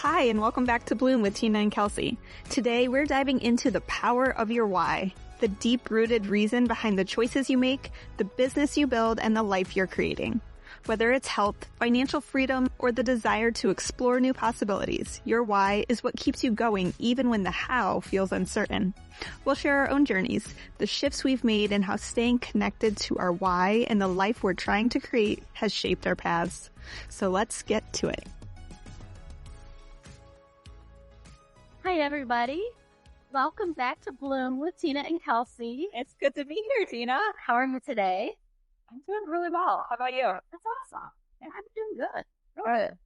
Hi, and welcome back to Bloom with Tina and Kelsey. Today, we're diving into the power of your why, the deep-rooted reason behind the choices you make, the business you build, and the life you're creating. Whether it's health, financial freedom, or the desire to explore new possibilities, your why is what keeps you going even when the how feels uncertain. We'll share our own journeys, the shifts we've made, and how staying connected to our why and the life we're trying to create has shaped our paths. So let's get to it. Hi, everybody. Welcome back to Bloom with Tina and Kelsey. It's good to be here, Tina. How are you today? I'm doing really well. How about you? That's awesome. Yeah, I'm doing good.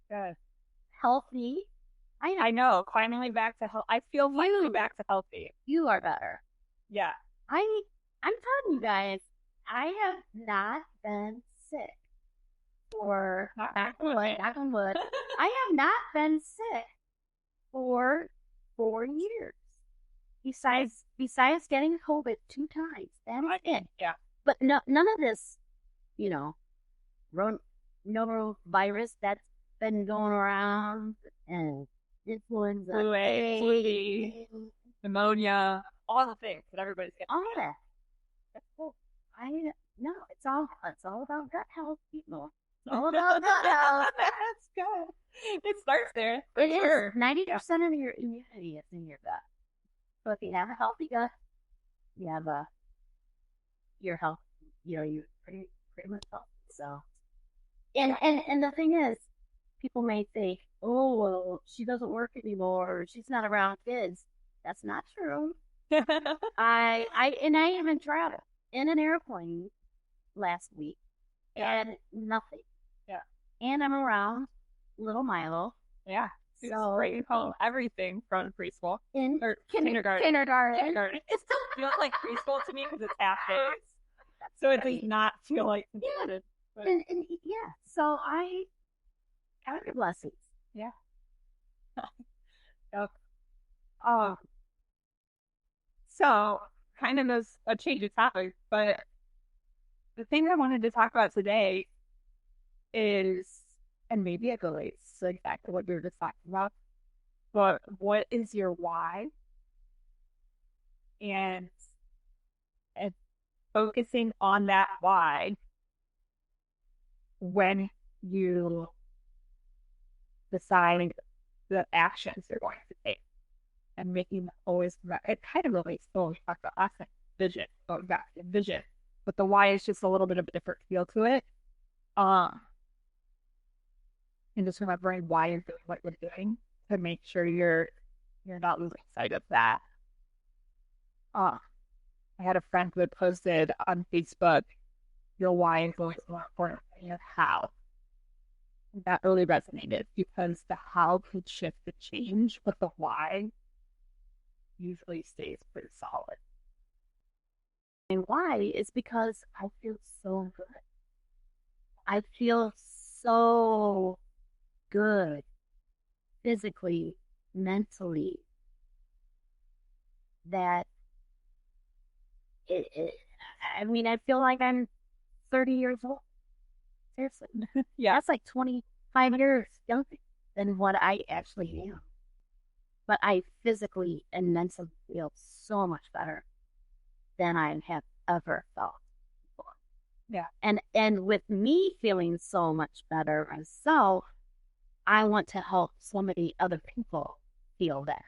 Good. Healthy. I know. Finally back to health. I feel finally back to healthy. You are better. Yeah. I'm telling you guys, I have not been sick for knock on wood. I have not been sick for 4 years. Besides getting COVID 2 times. That is it. Yeah. But none of this, norovirus that's been going around and influenza, flu, pneumonia, all the things that everybody's getting. all that. That's cool. It's all about gut health, people. It's all about gut health. That's good. It starts there. It is. 90% of your immunity is in your gut. So if you have a healthy gut, you have your health, you're pretty much healthy. So, and the thing is, people may think, oh, well, she doesn't work anymore, or she's not around kids. That's not true. I even traveled in an airplane last week and nothing. Yeah. And I'm around little Milo. Yeah. So right home, everything from preschool or kindergarten. It still feels like preschool to me because it's half days. So it does not feel like kindergarten. But... And yeah. So I count your blessings. Yeah. Yep. So kind of as a change of topic, but the thing I wanted to talk about today is, and maybe it relates to exactly what we were just talking about, but what is your why? And focusing on that why when you decide the actions you're going to take, and making them always, it kind of relates to what we talked about last night, vision, going back to vision, but the why is just a little bit of a different feel to it. And just remembering why you're doing what you're doing to make sure you're not losing sight of that. I had a friend who had posted on Facebook, your why is always more important than your how. And that really resonated because the how could shift the change, but the why usually stays pretty solid. And why is because I feel so good. I feel so good physically, mentally, that I feel like I'm 30 years old. Seriously. Yeah. That's like 25 years younger than what I actually am. But I physically and mentally feel so much better than I have ever felt before. Yeah. And with me feeling so much better myself, I want to help so many other people feel that.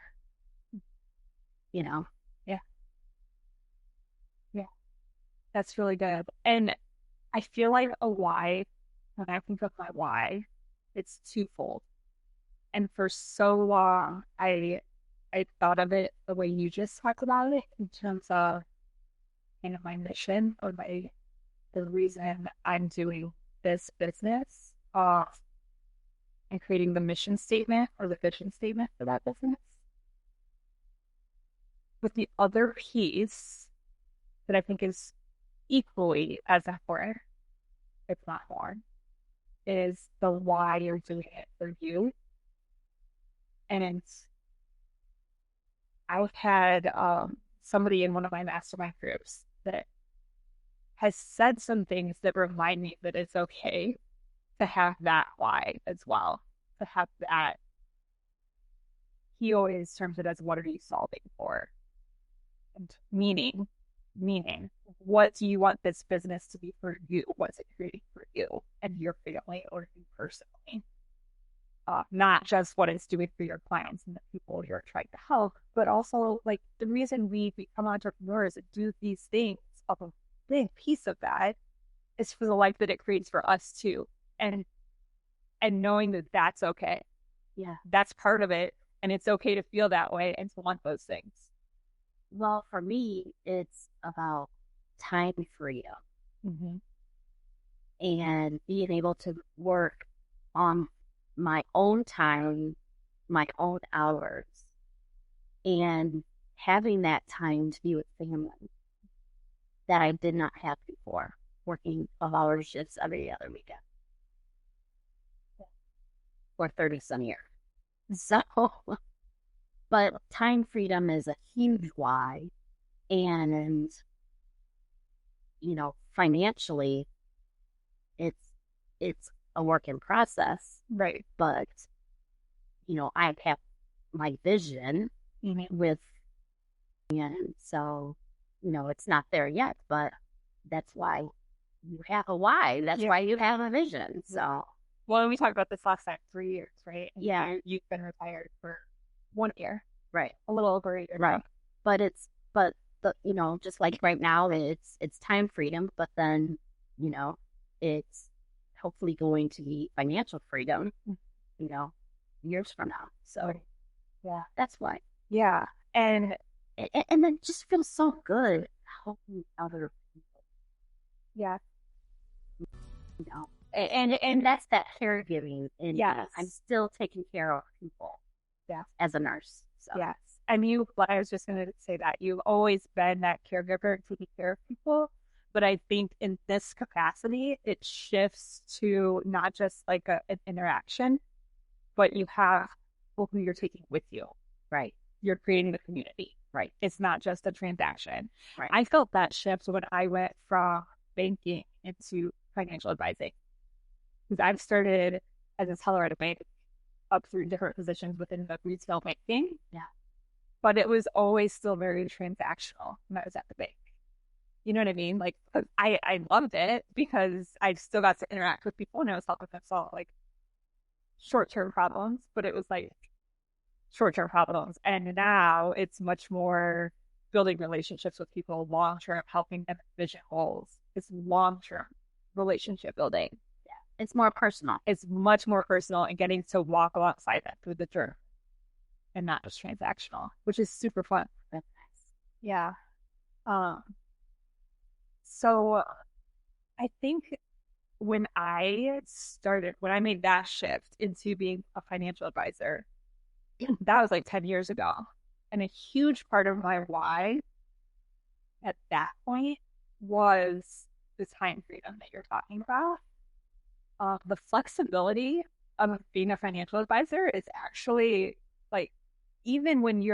Yeah. Yeah. That's really good. And I feel like a why, when I think of my why, it's twofold. And for so long, I thought of it the way you just talked about it, in terms of kind of my mission or the reason I'm doing this business, and creating the mission statement or the vision statement for that business. But the other piece that I think is equally as important, if not more, is the why you're doing it for you. And I've had somebody in one of my mastermind groups that has said some things that remind me that it's okay to have that why as well, to have that he always terms it as, what are you solving for? And meaning, what do you want this business to be for you? What's it creating for you and your family or you personally? Not just what it's doing for your clients and the people you're trying to help, but also like the reason we become entrepreneurs and do these things, a big piece of that is for the life that it creates for us too. And knowing that that's okay. Yeah. That's part of it. And it's okay to feel that way and to want those things. Well, for me, it's about time freedom and being able to work on my own time, my own hours, and having that time to be with family that I did not have before, working 12-hour shifts every other weekend for 30 some years. So, but time freedom is a huge why. And, financially, it's a work in process. Right. But, I have my vision with, and so, it's not there yet, but that's why you have a why. That's why you have a vision. So, well, we talked about this last time, 3 years, right? And yeah. You've been retired for 1 year. Right. A little over a year. Right. But just like right now, it's time freedom, but then, it's hopefully going to be financial freedom, years from now. So, yeah, that's why. Yeah. And then just feels so good helping other people. Yeah. And that's that caregiving. And yes. I'm still taking care of people. Yeah. As a nurse. So. Yes. And I was just going to say that you've always been that caregiver taking care of people. But I think in this capacity, it shifts to not just like an interaction, but you have people who you're taking with you. Right. You're creating the community. Right. It's not just a transaction. Right. I felt that shift when I went from banking into financial advising. Because I've started as a teller at a bank up through different positions within the retail banking. Yeah. But it was always still very transactional when I was at the bank. You know what I mean? Like, I loved it because I still got to interact with people and I was helping them solve like short-term problems, but it was like short-term problems. And now it's much more building relationships with people long-term, helping them vision goals. It's long-term relationship building. Yeah. It's more personal. It's much more personal and getting to walk alongside them through the journey and not just transactional, which is super fun. That's nice. Yeah. So I think when I made that shift into being a financial advisor, that was like 10 years ago. And a huge part of my why at that point was the time freedom that you're talking about. The flexibility of being a financial advisor is actually like, even when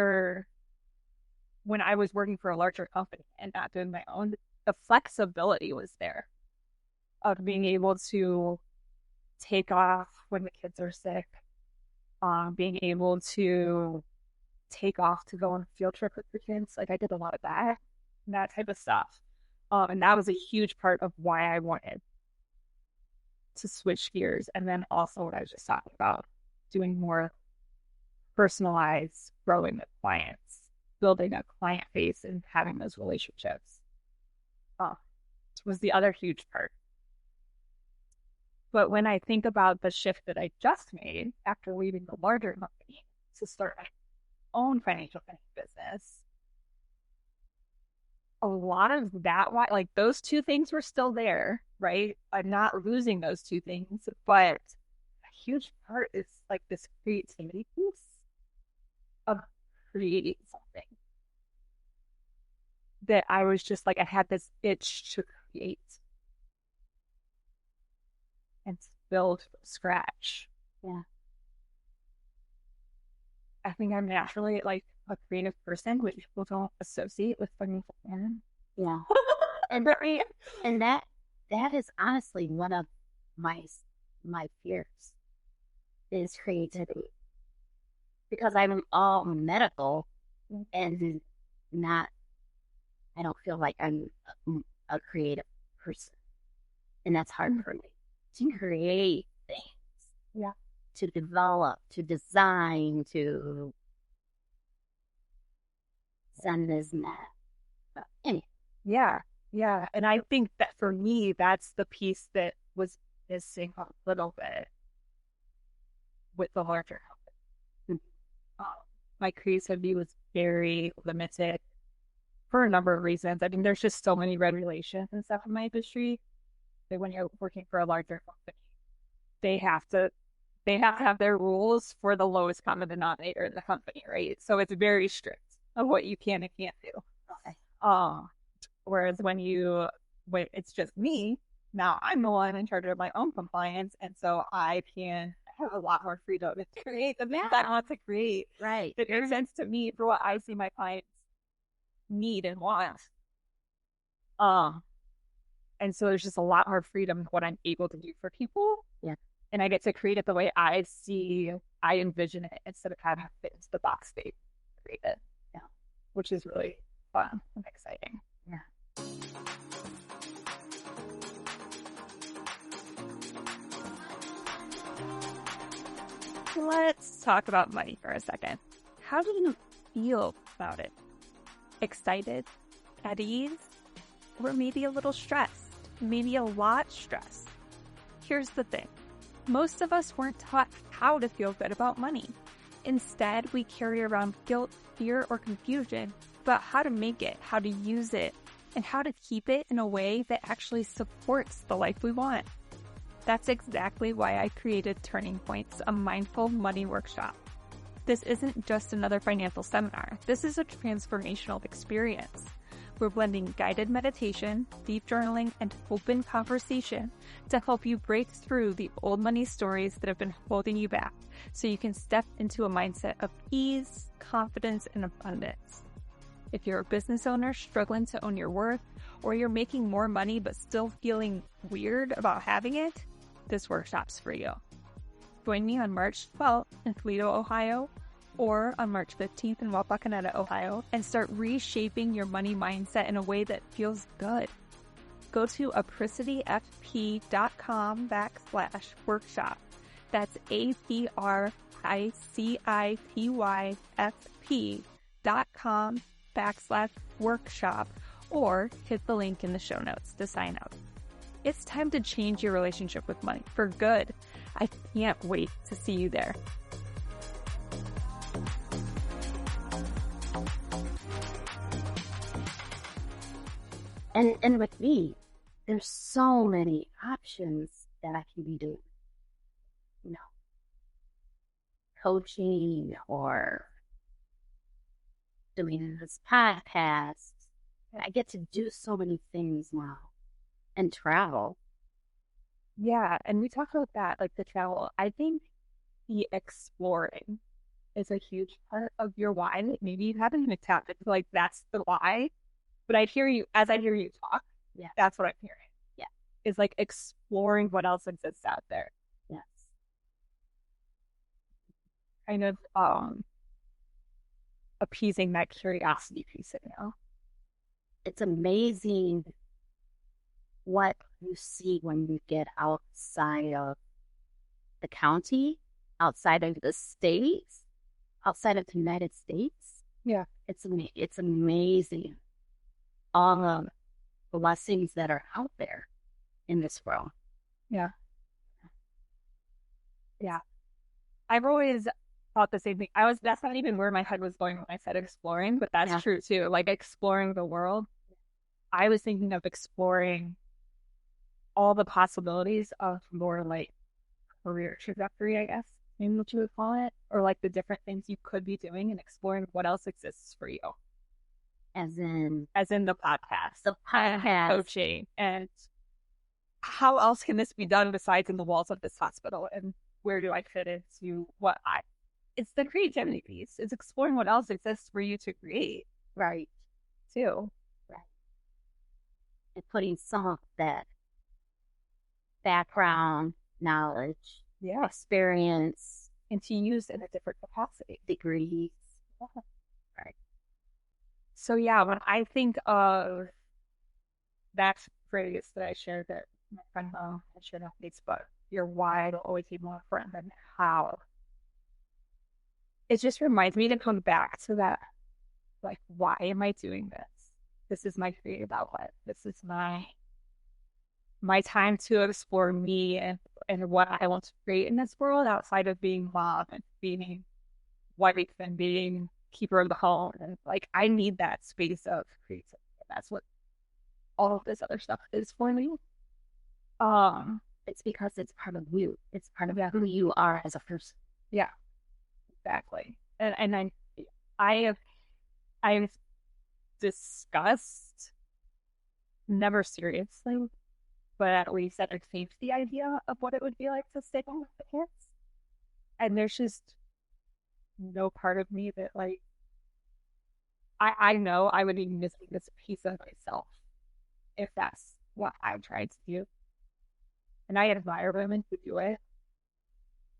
I was working for a larger company and not doing my own, the flexibility was there of being able to take off when the kids are sick, being able to take off to go on a field trip with your kids. Like I did a lot of that type of stuff. And that was a huge part of why I wanted to switch gears. And then also what I was just talking about, doing more personalized, growing with clients, building a client base and having those relationships. Was the other huge part. But when I think about the shift that I just made after leaving the larger company to start my own financial planning business, a lot of that, like those two things were still there, right? I'm not losing those two things, but a huge part is like this creativity piece of creating something that I was just like, I had this itch to create and build from scratch. Yeah. I think I'm naturally like a creative person, which people don't associate with financial planning. Yeah. and that is honestly one of my fears is creativity. because I'm all medical and not, I don't feel like I'm a creative person. And that's hard for me to create things. Yeah. To develop, to design, to send this net. But anyway. Yeah. Yeah. And I think that for me, that's the piece that was missing a little bit with the larger company. My creativity was very limited for a number of reasons. I mean, there's just so many regulations and stuff in my industry that when you're working for a larger company, they have to have their rules for the lowest common denominator in the company, right? So it's very strict of what you can and can't do. Okay. Whereas when it's just me, now I'm the one in charge of my own compliance, and so I can have a lot more freedom to create the things I want to create. Right. That makes sense to me for what I see my clients need and want. And so there's just a lot more freedom in what I'm able to do for people. Yeah. And I get to create it the way I envision it instead of having to fit into the box they create it. Yeah. Which is really fun and exciting. Yeah. Let's talk about money for a second. How do you feel about it? Excited? At ease? Or maybe a little stressed? Maybe a lot stressed? Here's the thing. Most of us weren't taught how to feel good about money. Instead, we carry around guilt, fear, or confusion about how to make it, how to use it, and how to keep it in a way that actually supports the life we want. That's exactly why I created Turning Points, a mindful money workshop. This isn't just another financial seminar. This is a transformational experience. We're blending guided meditation, deep journaling, and open conversation to help you break through the old money stories that have been holding you back so you can step into a mindset of ease, confidence, and abundance. If you're a business owner struggling to own your worth, or you're making more money but still feeling weird about having it, this workshop's for you. Join me on March 12th in Toledo, Ohio, or on March 15th in Wapakoneta, Ohio, and start reshaping your money mindset in a way that feels good. Go to apricityfp.com/workshop. That's apricityfp.com/workshop, or hit the link in the show notes to sign up. It's time to change your relationship with money for good. I can't wait to see you there. And with me, there's so many options that I can be doing. You know, coaching or doing this podcast. I get to do so many things now and travel. Yeah, and we talked about that, like the travel. I think the exploring is a huge part of your why. Maybe you haven't even tapped into like that's the why. But I hear you talk. Yeah. That's what I'm hearing. Yeah. Is like exploring what else exists out there. Yes. Kind of appeasing that curiosity piece, you know. It's amazing what you see when you get outside of the county, outside of the states, outside of the United States. Yeah. It's amazing. All the blessings that are out there in this world. Yeah. Yeah. I've always thought the same thing. That's not even where my head was going when I said exploring, but that's true too. Like exploring the world. I was thinking of exploring all the possibilities of more like career trajectory, I guess, maybe what you would call it, or like the different things you could be doing and exploring what else exists for you. As in the podcast, coaching, and how else can this be done besides in the walls of this hospital? And where do I fit into it's the creativity piece. It's exploring what else exists for you to create. Right. Too. Right. And putting some of that background knowledge, experience, and to use in a different capacity. Degrees. Right. So yeah, when I think of that phrase that I shared that my friend I shared on Facebook, your why will always be more important than how. It just reminds me to come back to that, like, why am I doing this? This is my creative outlet. This is my time to explore me and what I want to create in this world outside of being mom and being wife and being keeper of the home. And like, I need that space of creativity. That's what all of this other stuff is for me. It's because it's part of you. It's part of who you are as a person. Yeah, exactly. And I've discussed, never seriously, but at least entertained the idea of what it would be like to stay home with the kids. And there's just no part of me that, like, I know I would be missing this piece of myself if that's what I'm trying to do. And I admire women who do it,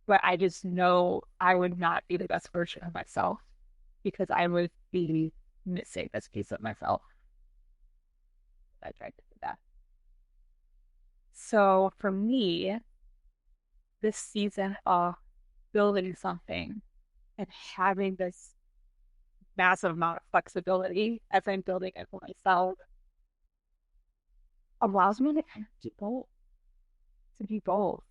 but I just know I would not be the best version of myself because I would be missing this piece of myself. I tried to do that. So for me, this season of building something and having this massive amount of flexibility as I'm building it for myself allows me to kind of do both. To be both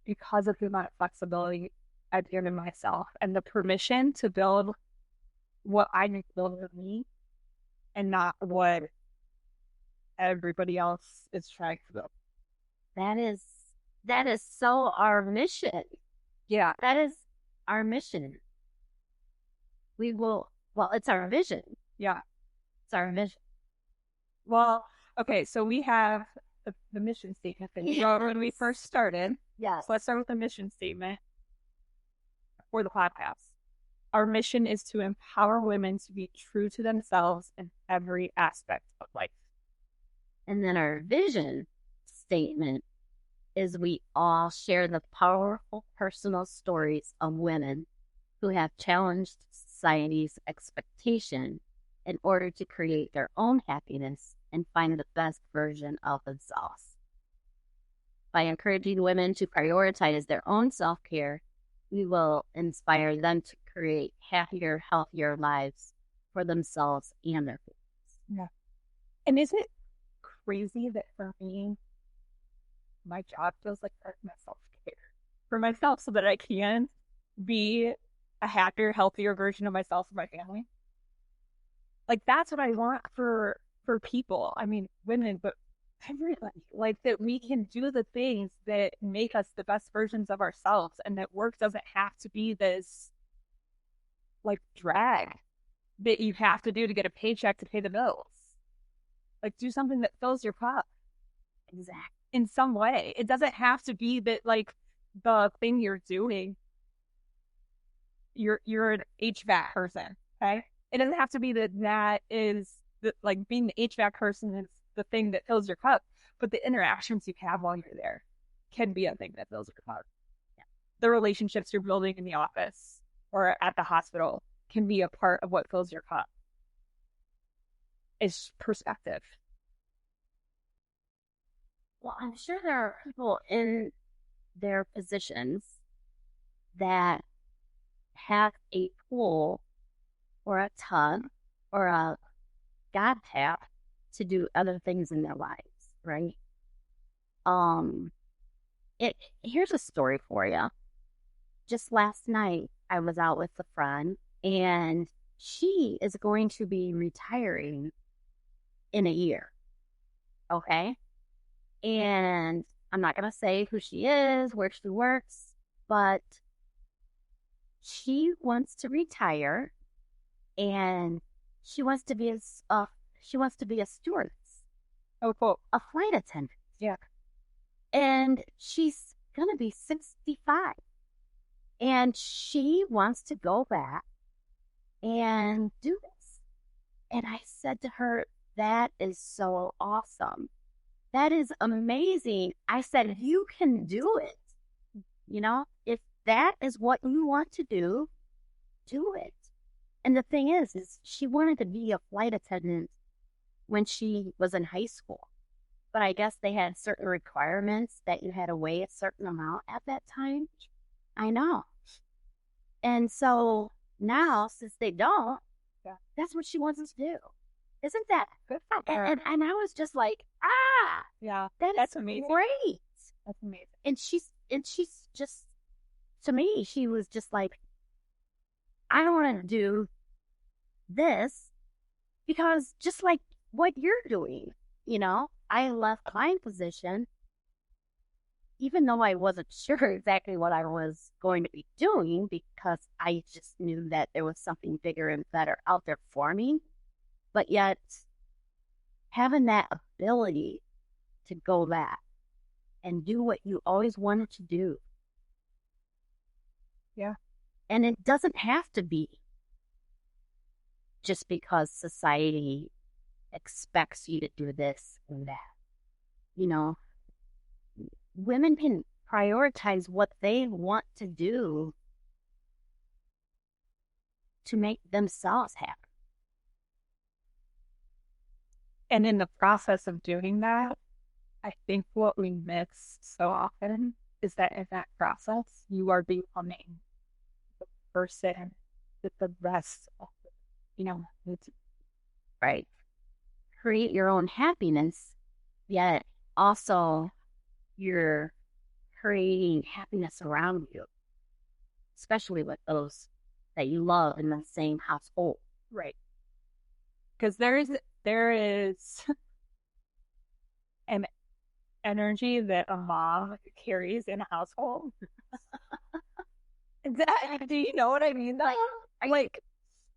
because of the amount of flexibility I've given myself and the permission to build what I need to build for me and not what everybody else is trying to build. That is so our mission. Yeah. That is our mission. It's our vision. Yeah. It's our vision. Well, okay, so we have the mission statement that you wrote when we first started. Yes. So let's start with the mission statement for the podcast. Our mission is to empower women to be true to themselves in every aspect of life. And then our vision statement is we all share the powerful personal stories of women who have challenged society's expectation in order to create their own happiness and find the best version of themselves. By encouraging women to prioritize their own self-care, we will inspire them to create happier, healthier lives for themselves and their families. Yeah. And is it crazy that for me, my job feels like part of my self-care for myself so that I can be a happier, healthier version of myself and my family? Like, that's what I want for people. I mean, women, but everybody. Like, that we can do the things that make us the best versions of ourselves and that work doesn't have to be this, like, drag that you have to do to get a paycheck to pay the bills. Like, do something that fills your cup. Exactly. In some way. It doesn't have to be that, like, the thing you're doing, you're an HVAC person, okay? It doesn't have to be that is, like, being the HVAC person is the thing that fills your cup, but the interactions you have while you're there can be a thing that fills your cup. Yeah. The relationships you're building in the office or at the hospital can be a part of what fills your cup. It's perspective. Well, I'm sure there are people in their positions that have a pool or a tub or a God tap to do other things in their lives, right? Here's a story for you. Just last night, I was out with a friend, and she is going to be retiring in a year, okay? And I'm not going to say who she is, where she works, but she wants to retire, and she wants to be a stewardess. Oh, cool. A flight attendant. Yeah. And she's going to be 65. And she wants to go back and do this. And I said to her, that is so awesome. That is amazing. I said, you can do it. You know, that is what you want to do it. And the thing is she wanted to be a flight attendant when she was in high school. But I guess they had certain requirements that you had to weigh a certain amount at that time. I know. And so now, since they don't, Yeah. that's what she wants us to do. Isn't that good for her? And I was just like, Yeah, that's amazing. great. That's amazing. And she's just, to me, she was just like, I want to do this because just like what you're doing, you know, I left my position even though I wasn't sure exactly what I was going to be doing, because I just knew that there was something bigger and better out there for me. But yet, having that ability to go back and do what you always wanted to do. Yeah. And it doesn't have to be just because society expects you to do this and that. You know, women can prioritize what they want to do to make themselves happy. And in the process of doing that, I think what we miss so often is that in that process, you are becoming the person that the rest of it's right. Create your own happiness, yet also you're creating happiness around you, especially with those that you love in the same household. right. Because there is an energy that a mom carries in a household. Do you know what I mean?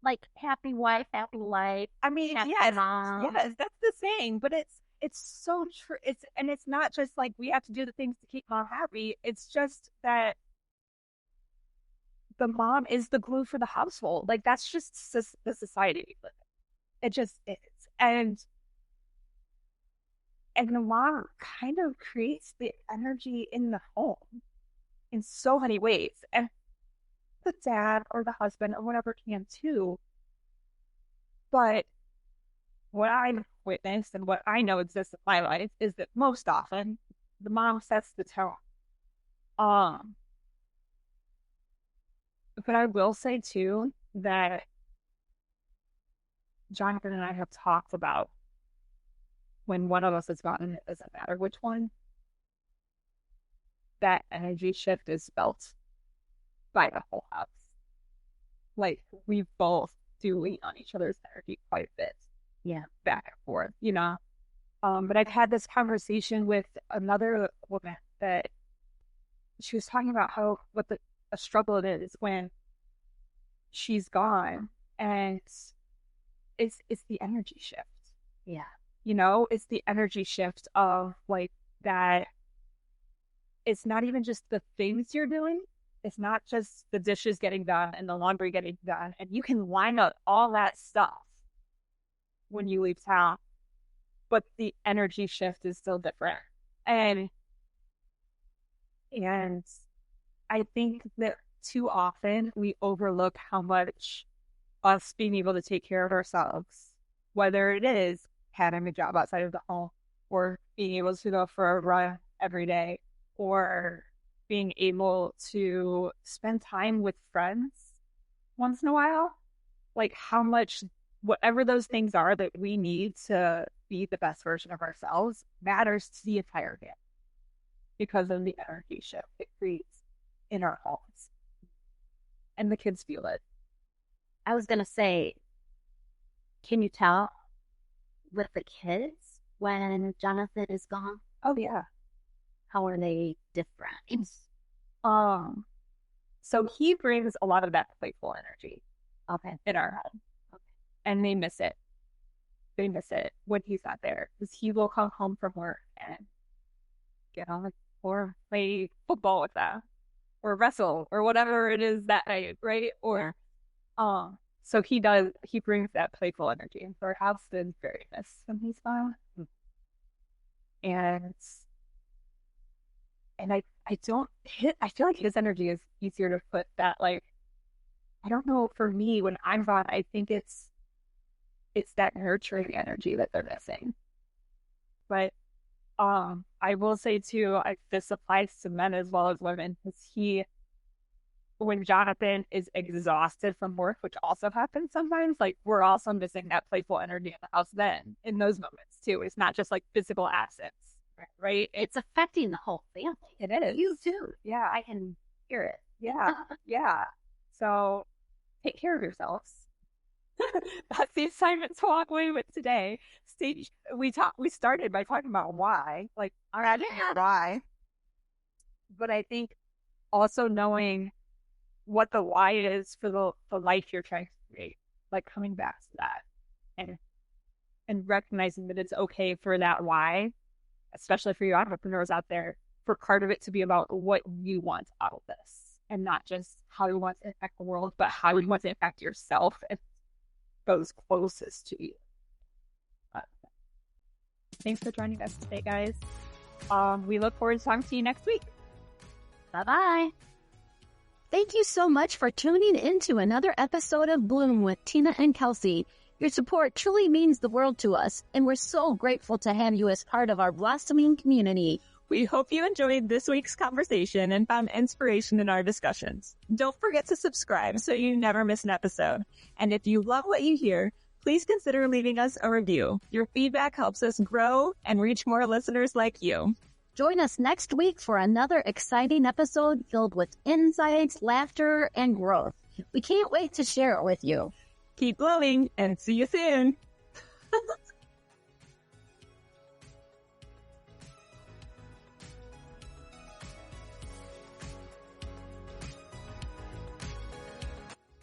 Like happy wife, happy life. I mean, happy yes, mom. yes, that's the saying, but it's so true. It's not just like we have to do the things to keep mom happy. It's just that the mom is the glue for the household. Like that's just the society. It just is, and the mom kind of creates the energy in the home in so many ways, and the dad or the husband or whatever can too. But what I've witnessed and what I know exists in my life is that most often the mom sets the tone. But I will say too that Jonathan and I have talked about when one of us has gotten it, doesn't matter which one, that energy shift is felt by the whole house. Like we both do lean on each other's energy quite a bit. Yeah. Back and forth, you know. But I've had this conversation with another woman that she was talking about what a struggle it is when she's gone, and it's the energy shift. Yeah. You know, it's the energy shift of like that. It's not even just the things you're doing. It's not just the dishes getting done and the laundry getting done. And you can line up all that stuff when you leave town, but the energy shift is still different. And I think that too often we overlook how much us being able to take care of ourselves, whether it is having a job outside of the home or being able to go for a run every day or being able to spend time with friends once in a while, like how much whatever those things are that we need to be the best version of ourselves matters to the entire family because of the energy shift it creates in our homes. And the kids feel it. I was going to say, can you tell with the kids when Jonathan is gone? Oh, yeah. How are they different? So he brings a lot of that playful energy in our home. Okay. And they miss it. They miss it when he's not there. Because he will come home from work and get on or play football with them or wrestle or whatever it is that night, right? Or so he brings that playful energy into our house and very missed when he's gone. And And I feel like his energy is easier to put that, like, I don't know, for me, when I'm gone, I think it's that nurturing energy that they're missing. But I will say too, this applies to men as well as women, because when Jonathan is exhausted from work, which also happens sometimes, like, we're also missing that playful energy in the house then, in those moments too. It's not just like physical absence, right? It's affecting the whole family. It is. You too. Yeah. I can hear it. Yeah. Yeah. So take care of yourselves. That's the assignment to walk away with today. We started by talking about why, like, already why. But I think also knowing what the why is for the life you're trying to create, like coming back to that and recognizing that it's okay for that why, especially for you entrepreneurs out there, for part of it to be about what you want out of this, and not just how you want to impact the world, but how you want to impact yourself and those closest to you. Thanks for joining us today, guys. We look forward to talking to you next week. Bye-bye. Thank you so much for tuning in to another episode of Bloom with Tina and Kelsey. Your support truly means the world to us, and we're so grateful to have you as part of our blossoming community. We hope you enjoyed this week's conversation and found inspiration in our discussions. Don't forget to subscribe so you never miss an episode. And if you love what you hear, please consider leaving us a review. Your feedback helps us grow and reach more listeners like you. Join us next week for another exciting episode filled with insights, laughter, and growth. We can't wait to share it with you. Keep blowing and see you soon.